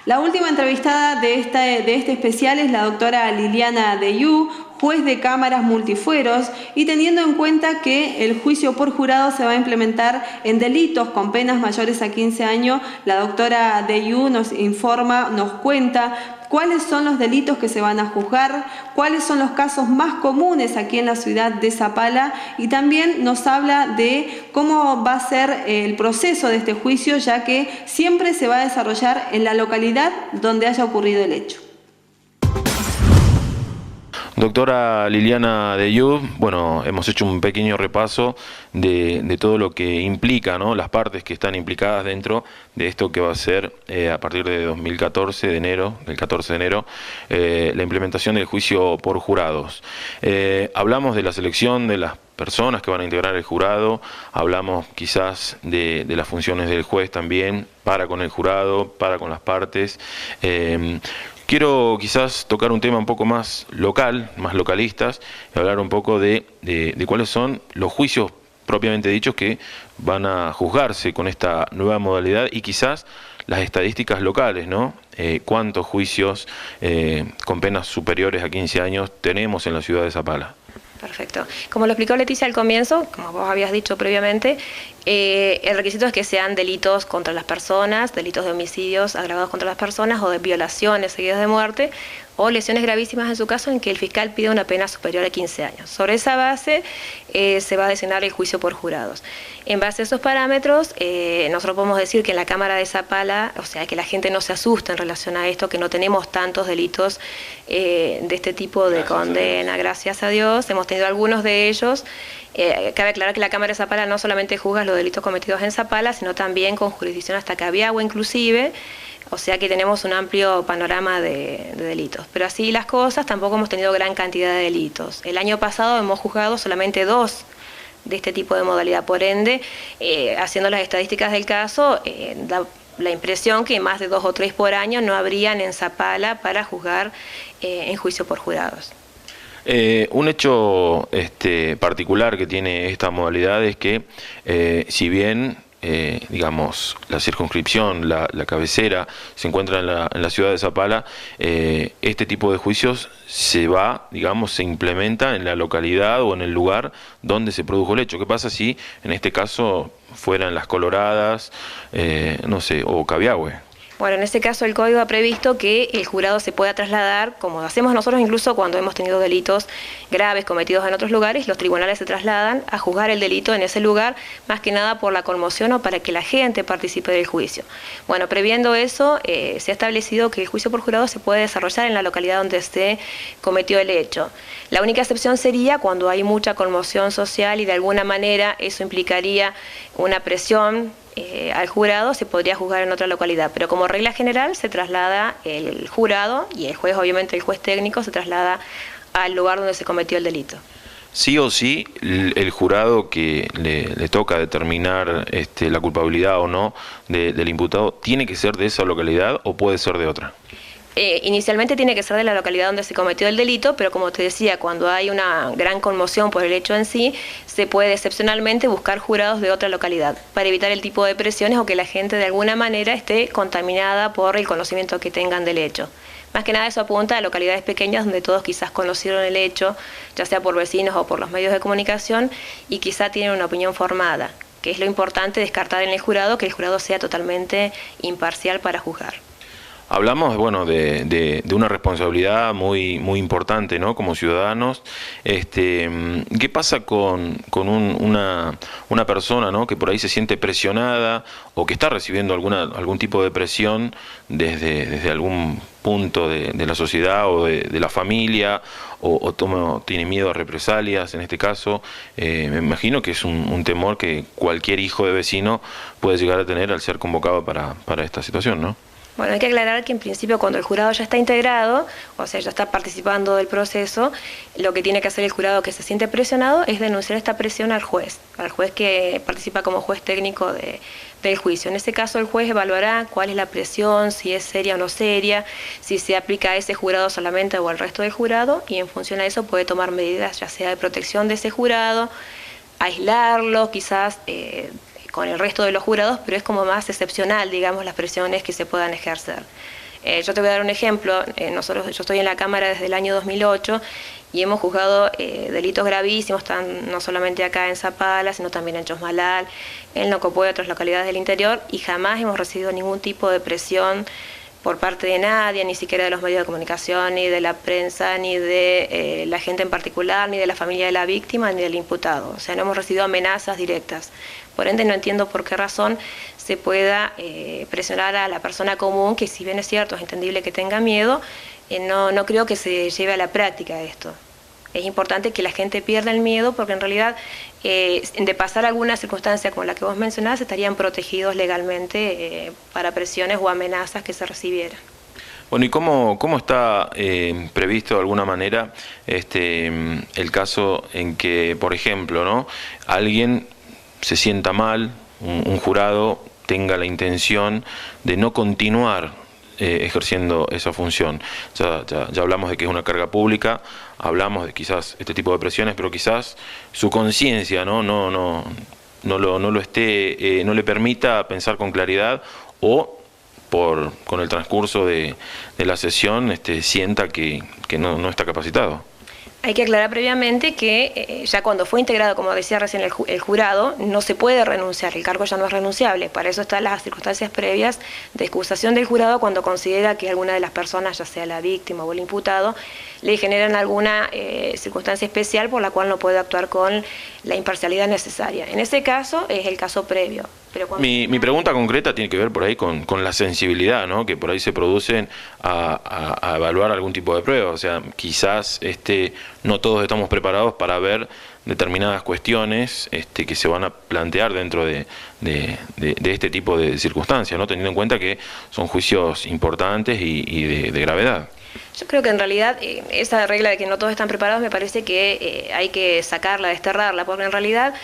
La última entrevistada de este especial es la doctora Liliana Deyú, juez de cámaras multifueros, y teniendo en cuenta que el juicio por jurado se va a implementar en delitos con penas mayores a 15 años, la doctora Deyú nos informa, nos cuenta cuáles son los delitos que se van a juzgar, cuáles son los casos más comunes aquí en la ciudad de Zapala, y también nos habla de cómo va a ser el proceso de este juicio, ya que siempre se va a desarrollar en la localidad donde haya ocurrido el hecho. Doctora Liliana Deyú, bueno, hemos hecho un pequeño repaso de todo lo que implica, ¿no?, las partes que están implicadas dentro de esto que va a ser a partir de 2014, del 14 de enero, la implementación del juicio por jurados. Hablamos de la selección de las personas que van a integrar el jurado, hablamos quizás de las funciones del juez también, para con el jurado, para con las partes. Quiero quizás tocar un tema un poco más local, más localistas, y hablar un poco de cuáles son los juicios propiamente dichos que van a juzgarse con esta nueva modalidad y quizás las estadísticas locales, ¿no? ¿Cuántos juicios con penas superiores a 15 años tenemos en la ciudad de Zapala? Perfecto. Como lo explicó Leticia al comienzo, como vos habías dicho previamente, el requisito es que sean delitos contra las personas, delitos de homicidios agravados contra las personas o de violaciones seguidas de muerte, o lesiones gravísimas en su caso en que el fiscal pide una pena superior a 15 años. Sobre esa base se va a designar el juicio por jurados. En base a esos parámetros, nosotros podemos decir que en la Cámara de Zapala, o sea, que la gente no se asusta en relación a esto, que no tenemos tantos delitos de este tipo de condena, gracias a Dios. Hemos tenido algunos de ellos. Cabe aclarar que la Cámara de Zapala no solamente juzga los delitos cometidos en Zapala, sino también con jurisdicción hasta Cabiagua inclusive. O sea que tenemos un amplio panorama de delitos. Pero así las cosas, tampoco hemos tenido gran cantidad de delitos. El año pasado hemos juzgado solamente 2 de este tipo de modalidad. Por ende, haciendo las estadísticas del caso, da la impresión que más de 2 o 3 por año no habrían en Zapala para juzgar en juicio por jurados. Un hecho particular que tiene esta modalidad es que, si bien digamos, la circunscripción, la cabecera se encuentra en la ciudad de Zapala, este tipo de juicios se implementa en la localidad o en el lugar donde se produjo el hecho. ¿Qué pasa si en este caso fueran Las Coloradas, no sé, o Cabiagüe? Bueno, en este caso el Código ha previsto que el jurado se pueda trasladar, como hacemos nosotros incluso cuando hemos tenido delitos graves cometidos en otros lugares, los tribunales se trasladan a juzgar el delito en ese lugar, más que nada por la conmoción o para que la gente participe del juicio. Bueno, previendo eso, se ha establecido que el juicio por jurado se puede desarrollar en la localidad donde se cometió el hecho. La única excepción sería cuando hay mucha conmoción social y de alguna manera eso implicaría una presión al jurado, se podría juzgar en otra localidad, pero como regla general se traslada el jurado y el juez, obviamente el juez técnico, se traslada al lugar donde se cometió el delito. Sí o sí, el jurado que le toca determinar la culpabilidad o no del imputado, ¿tiene que ser de esa localidad o puede ser de otra? Inicialmente tiene que ser de la localidad donde se cometió el delito, pero como te decía, cuando hay una gran conmoción por el hecho en sí, se puede excepcionalmente buscar jurados de otra localidad para evitar el tipo de presiones o que la gente de alguna manera esté contaminada por el conocimiento que tengan del hecho. Más que nada eso apunta a localidades pequeñas donde todos quizás conocieron el hecho, ya sea por vecinos o por los medios de comunicación, y quizá tienen una opinión formada, que es lo importante descartar en el jurado, que el jurado sea totalmente imparcial para juzgar. Hablamos, bueno, de una responsabilidad muy importante, ¿no? Como ciudadanos. ¿Qué pasa con una persona, ¿no? Que por ahí se siente presionada o que está recibiendo algún tipo de presión desde algún punto de la sociedad o de la familia o tiene miedo a represalias en este caso? Me imagino que es un temor que cualquier hijo de vecino puede llegar a tener al ser convocado para esta situación, ¿no? Bueno, hay que aclarar que en principio cuando el jurado ya está integrado, o sea, ya está participando del proceso, lo que tiene que hacer el jurado que se siente presionado es denunciar esta presión al juez que participa como juez técnico del juicio. En ese caso el juez evaluará cuál es la presión, si es seria o no seria, si se aplica a ese jurado solamente o al resto del jurado, y en función a eso puede tomar medidas ya sea de protección de ese jurado, aislarlo, quizás con el resto de los jurados, pero es como más excepcional, digamos, las presiones que se puedan ejercer. Yo te voy a dar un ejemplo. Yo estoy en la Cámara desde el año 2008 y hemos juzgado delitos gravísimos, no solamente acá en Zapala, sino también en Chosmalal, en Locopué y otras localidades del interior, y jamás hemos recibido ningún tipo de presión por parte de nadie, ni siquiera de los medios de comunicación, ni de la prensa, ni de la gente en particular, ni de la familia de la víctima, ni del imputado. O sea, no hemos recibido amenazas directas. Por ende, no entiendo por qué razón se pueda presionar a la persona común, que si bien es cierto, es entendible que tenga miedo, no creo que se lleve a la práctica esto. Es importante que la gente pierda el miedo, porque en realidad, de pasar alguna circunstancia como la que vos mencionás, estarían protegidos legalmente para presiones o amenazas que se recibieran. Bueno, ¿y cómo está previsto de alguna manera el caso en que, por ejemplo, ¿no? Alguien se sienta mal, un jurado tenga la intención de no continuar ejerciendo esa función? Ya hablamos de que es una carga pública, hablamos de quizás este tipo de presiones, pero quizás su conciencia no le permita pensar con claridad, o con el transcurso de la sesión sienta que no está capacitado. Hay que aclarar previamente que ya cuando fue integrado, como decía recién el jurado, no se puede renunciar, el cargo ya no es renunciable. Para eso están las circunstancias previas de excusación del jurado cuando considera que alguna de las personas, ya sea la víctima o el imputado, le generan alguna circunstancia especial por la cual no puede actuar con la imparcialidad necesaria. En ese caso es el caso previo. Mi pregunta concreta tiene que ver por ahí con la sensibilidad, ¿no? Que por ahí se producen a evaluar algún tipo de prueba. O sea, quizás no todos estamos preparados para ver determinadas cuestiones que se van a plantear dentro de este tipo de circunstancias, ¿no? Teniendo en cuenta que son juicios importantes y de gravedad. Yo creo que en realidad esa regla de que no todos están preparados me parece que hay que sacarla, desterrarla, porque en realidad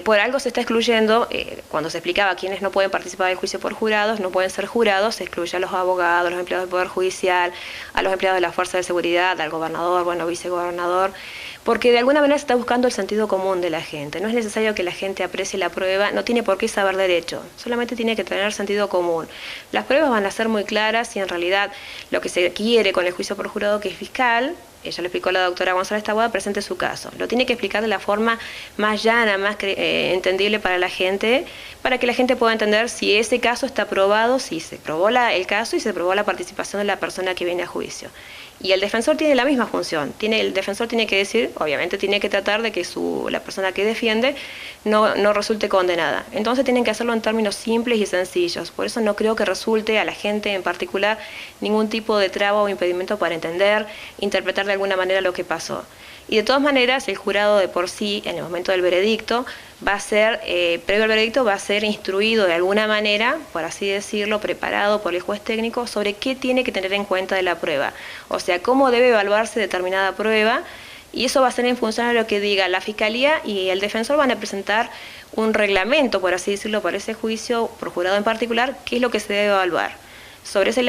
por algo se está excluyendo, cuando se explicaba quiénes no pueden participar del juicio por jurados, no pueden ser jurados, se excluye a los abogados, a los empleados del Poder Judicial, a los empleados de la Fuerza de Seguridad, al gobernador, vicegobernador, porque de alguna manera se está buscando el sentido común de la gente. No es necesario que la gente aprecie la prueba, no tiene por qué saber derecho, solamente tiene que tener sentido común. Las pruebas van a ser muy claras y en realidad lo que se quiere con el juicio por jurado, que es fiscal, ella lo explicó la doctora González Taboada, presente su caso. Lo tiene que explicar de la forma más llana, más entendible para la gente, para que la gente pueda entender si ese caso está probado, si se probó el caso y se probó la participación de la persona que viene a juicio. Y el defensor tiene la misma función. El defensor tiene que decir, obviamente tiene que tratar de que la persona que defiende no resulte condenada. Entonces tienen que hacerlo en términos simples y sencillos. Por eso no creo que resulte a la gente en particular ningún tipo de traba o impedimento para entender, interpretar de alguna manera lo que pasó. Y de todas maneras, el jurado de por sí, en el momento del veredicto, va a ser, previo al veredicto, va a ser instruido de alguna manera, por así decirlo, preparado por el juez técnico sobre qué tiene que tener en cuenta de la prueba. O sea, cómo debe evaluarse determinada prueba, y eso va a ser en función de lo que diga la Fiscalía, y el defensor van a presentar un reglamento, por así decirlo, para ese juicio, por jurado en particular, qué es lo que se debe evaluar. Sobre ese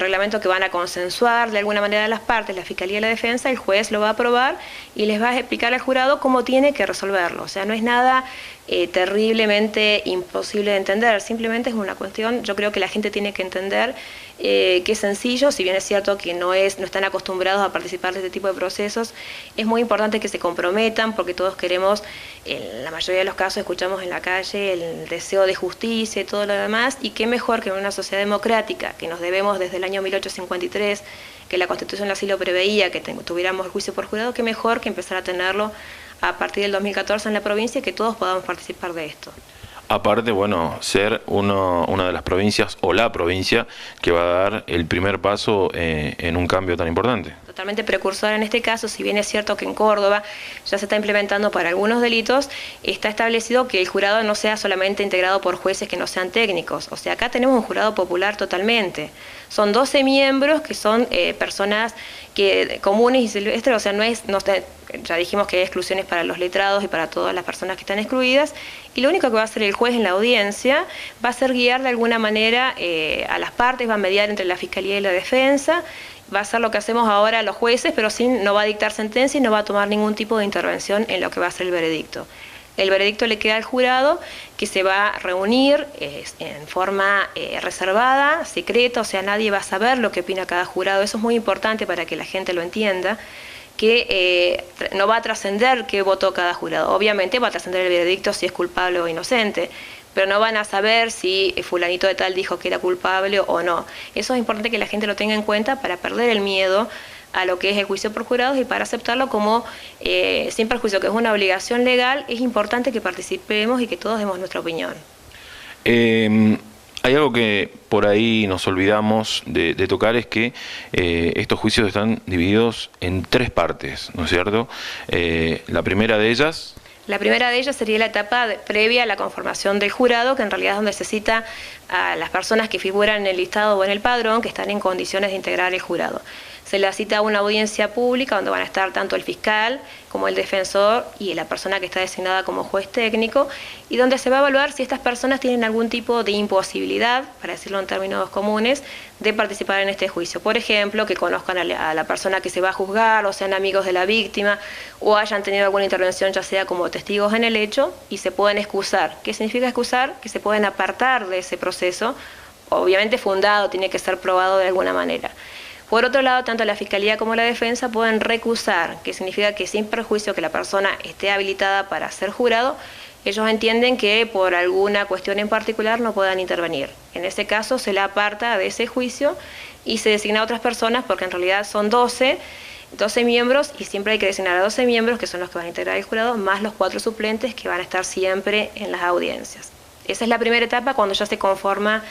reglamento que van a consensuar de alguna manera las partes, la Fiscalía y la Defensa, el juez lo va a aprobar y les va a explicar al jurado cómo tiene que resolverlo. O sea, no es nada terriblemente imposible de entender, simplemente es una cuestión, yo creo que la gente tiene que entender que es sencillo, si bien es cierto que no están acostumbrados a participar de este tipo de procesos, es muy importante que se comprometan porque todos queremos, en la mayoría de los casos escuchamos en la calle el deseo de justicia y todo lo demás, y qué mejor que en una sociedad democrática, que nos debemos desde el año 1853, que la Constitución así lo preveía, que tuviéramos el juicio por jurado, qué mejor que empezar a tenerlo a partir del 2014 en la provincia y que todos podamos participar de esto. Aparte, bueno, ser una de las provincias o la provincia que va a dar el primer paso en un cambio tan importante. Totalmente precursora en este caso, si bien es cierto que en Córdoba ya se está implementando para algunos delitos, está establecido que el jurado no sea solamente integrado por jueces que no sean técnicos. O sea, acá tenemos un jurado popular totalmente. Son 12 miembros que son personas comunes y silvestres, o sea, ya dijimos que hay exclusiones para los letrados y para todas las personas que están excluidas, y lo único que va a hacer el juez en la audiencia va a ser guiar de alguna manera a las partes, va a mediar entre la Fiscalía y la Defensa, va a hacer lo que hacemos ahora los jueces, pero no va a dictar sentencia y no va a tomar ningún tipo de intervención en lo que va a ser el veredicto. El veredicto le queda al jurado, que se va a reunir en forma reservada, secreta, o sea, nadie va a saber lo que opina cada jurado. Eso es muy importante para que la gente lo entienda, que no va a trascender qué votó cada jurado. Obviamente va a trascender el veredicto si es culpable o inocente, pero no van a saber si fulanito de tal dijo que era culpable o no. Eso es importante que la gente lo tenga en cuenta para perder el miedo a lo que es el juicio por jurados y para aceptarlo como, sin perjuicio, que es una obligación legal. Es importante que participemos y que todos demos nuestra opinión. Hay algo que por ahí nos olvidamos de tocar, es que estos juicios están divididos en 3 partes, ¿no es cierto? La primera de ellas... La primera de ellas sería la etapa previa a la conformación del jurado, que en realidad es donde se cita a las personas que figuran en el listado o en el padrón que están en condiciones de integrar el jurado. Se le cita a una audiencia pública donde van a estar tanto el fiscal como el defensor y la persona que está designada como juez técnico, y donde se va a evaluar si estas personas tienen algún tipo de imposibilidad, para decirlo en términos comunes, de participar en este juicio. Por ejemplo, que conozcan a la persona que se va a juzgar, o sean amigos de la víctima, o hayan tenido alguna intervención ya sea como testigos en el hecho, y se pueden excusar. ¿Qué significa excusar? Que se pueden apartar de ese proceso, obviamente fundado, tiene que ser probado de alguna manera. Por otro lado, tanto la Fiscalía como la Defensa pueden recusar, que significa que sin perjuicio que la persona esté habilitada para ser jurado, ellos entienden que por alguna cuestión en particular no puedan intervenir. En ese caso se la aparta de ese juicio y se designa a otras personas, porque en realidad son 12 miembros y siempre hay que designar a 12 miembros, que son los que van a integrar el jurado, más los 4 suplentes que van a estar siempre en las audiencias. Esa es la primera etapa cuando ya se conforma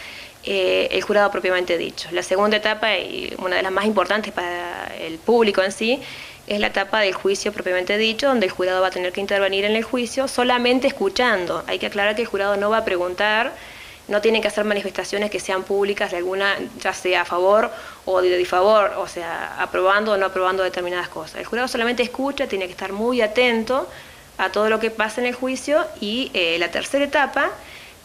el jurado propiamente dicho. La segunda etapa, y una de las más importantes para el público en sí, es la etapa del juicio propiamente dicho, donde el jurado va a tener que intervenir en el juicio solamente escuchando. Hay que aclarar que el jurado no va a preguntar, no tienen que hacer manifestaciones que sean públicas de alguna, ya sea a favor o de disfavor, o sea, aprobando o no aprobando determinadas cosas. El jurado solamente escucha, tiene que estar muy atento a todo lo que pasa en el juicio, y la tercera etapa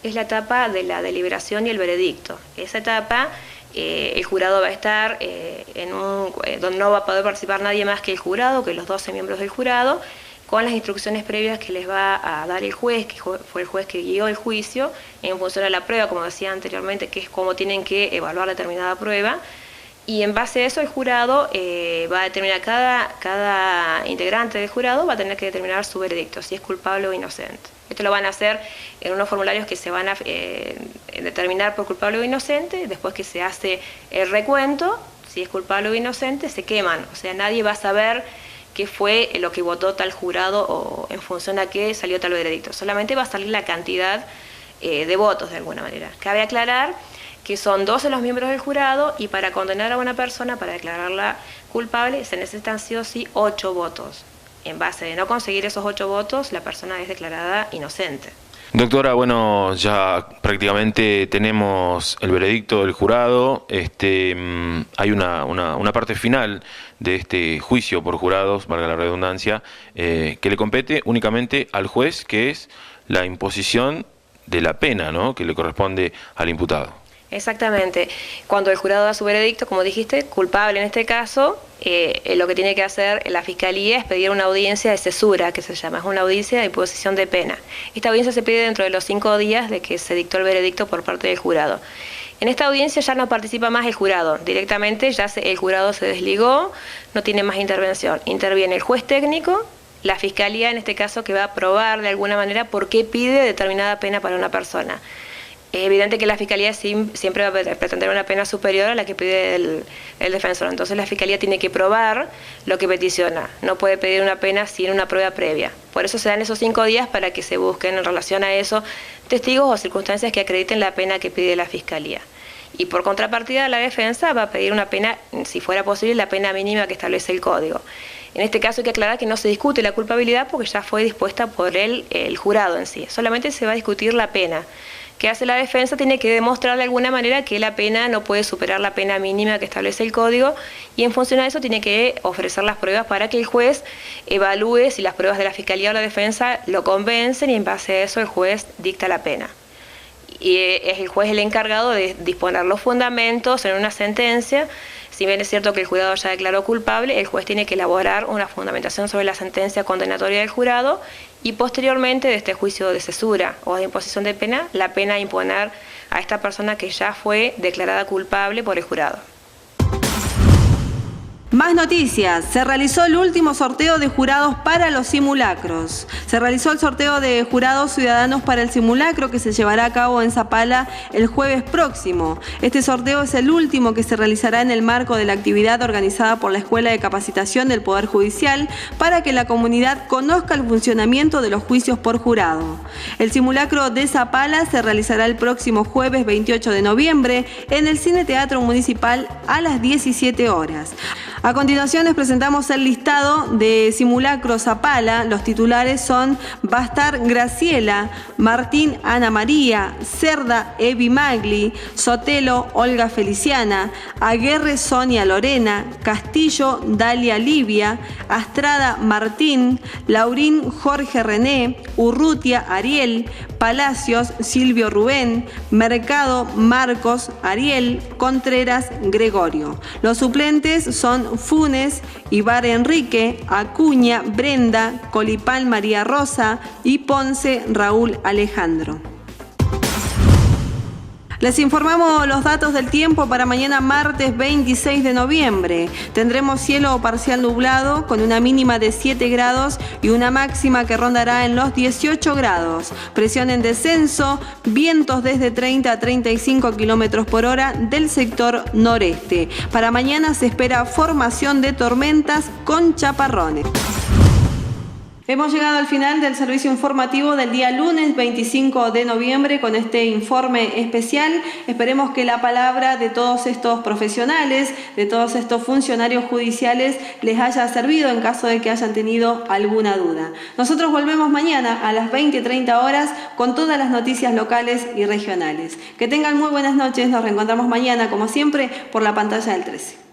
es la etapa de la deliberación y el veredicto. Esa etapa el jurado va a estar donde no va a poder participar nadie más que el jurado, que los 12 miembros del jurado, con las instrucciones previas que les va a dar el juez, que fue el juez que guió el juicio, en función de la prueba, como decía anteriormente, que es cómo tienen que evaluar determinada prueba, y en base a eso el jurado va a determinar, cada integrante del jurado va a tener que determinar su veredicto, si es culpable o inocente. Esto lo van a hacer en unos formularios que se van a determinar por culpable o inocente. Después que se hace el recuento, si es culpable o inocente, se queman. O sea, nadie va a saber qué fue lo que votó tal jurado o en función a qué salió tal veredicto. Solamente va a salir la cantidad de votos de alguna manera. Cabe aclarar que son 12 los miembros del jurado, y para condenar a una persona, para declararla culpable, se necesitan sí o sí 8 votos. En base de no conseguir esos 8 votos, la persona es declarada inocente. Doctora, bueno, ya prácticamente tenemos el veredicto del jurado. Hay una parte final de este juicio por jurados, valga la redundancia, que le compete únicamente al juez, que es la imposición de la pena, ¿no?, que le corresponde al imputado. Exactamente. Cuando el jurado da su veredicto, como dijiste, culpable en este caso, lo que tiene que hacer la Fiscalía es pedir una audiencia de cesura, que se llama, es una audiencia de imposición de pena. Esta audiencia se pide dentro de los 5 días de que se dictó el veredicto por parte del jurado. En esta audiencia ya no participa más el jurado, directamente el jurado se desligó, no tiene más intervención. Interviene el juez técnico, la Fiscalía en este caso, que va a probar de alguna manera por qué pide determinada pena para una persona. Es evidente que la Fiscalía siempre va a pretender una pena superior a la que pide el defensor. Entonces la Fiscalía tiene que probar lo que peticiona. No puede pedir una pena sin una prueba previa. Por eso se dan esos 5 días para que se busquen en relación a eso testigos o circunstancias que acrediten la pena que pide la Fiscalía. Y por contrapartida, la defensa va a pedir una pena, si fuera posible, la pena mínima que establece el Código. En este caso hay que aclarar que no se discute la culpabilidad porque ya fue dispuesta por el jurado en sí. Solamente se va a discutir la pena. ¿Qué hace la defensa? Tiene que demostrar de alguna manera que la pena no puede superar la pena mínima que establece el Código, y en función a eso tiene que ofrecer las pruebas para que el juez evalúe si las pruebas de la Fiscalía o la defensa lo convencen, y en base a eso el juez dicta la pena. Y es el juez el encargado de disponer los fundamentos en una sentencia. Si bien es cierto que el jurado ya declaró culpable, el juez tiene que elaborar una fundamentación sobre la sentencia condenatoria del jurado, y posteriormente de este juicio de cesura o de imposición de pena, la pena a imponer a esta persona que ya fue declarada culpable por el jurado. Más noticias. Se realizó el último sorteo de jurados para los simulacros. Se realizó el sorteo de jurados ciudadanos para el simulacro, que se llevará a cabo en Zapala el jueves próximo. Este sorteo es el último que se realizará en el marco de la actividad organizada por la Escuela de Capacitación del Poder Judicial para que la comunidad conozca el funcionamiento de los juicios por jurado. El simulacro de Zapala se realizará el próximo jueves 28 de noviembre en el Cine Teatro Municipal a las 17 horas. A continuación les presentamos el listado de simulacro Zapala. Los titulares son Bastar Graciela, Martín Ana María, Cerda Evi Magli, Sotelo Olga Feliciana, Aguerre Sonia Lorena, Castillo Dalia Livia, Astrada Martín, Laurín Jorge René, Urrutia Ariel, Palacios Silvio Rubén, Mercado Marcos Ariel, Contreras Gregorio. Los suplentes son Funes Ibar Enrique, Acuña Brenda, Colipal María Rosa y Ponce Raúl Alejandro. Les informamos los datos del tiempo para mañana martes 26 de noviembre. Tendremos cielo parcial nublado con una mínima de 7 grados y una máxima que rondará en los 18 grados. Presión en descenso, vientos desde 30 a 35 kilómetros por hora del sector noreste. Para mañana se espera formación de tormentas con chaparrones. Hemos llegado al final del servicio informativo del día lunes 25 de noviembre con este informe especial. Esperemos que la palabra de todos estos profesionales, de todos estos funcionarios judiciales les haya servido en caso de que hayan tenido alguna duda. Nosotros volvemos mañana a las 20:30 horas con todas las noticias locales y regionales. Que tengan muy buenas noches, nos reencontramos mañana como siempre por la pantalla del 13.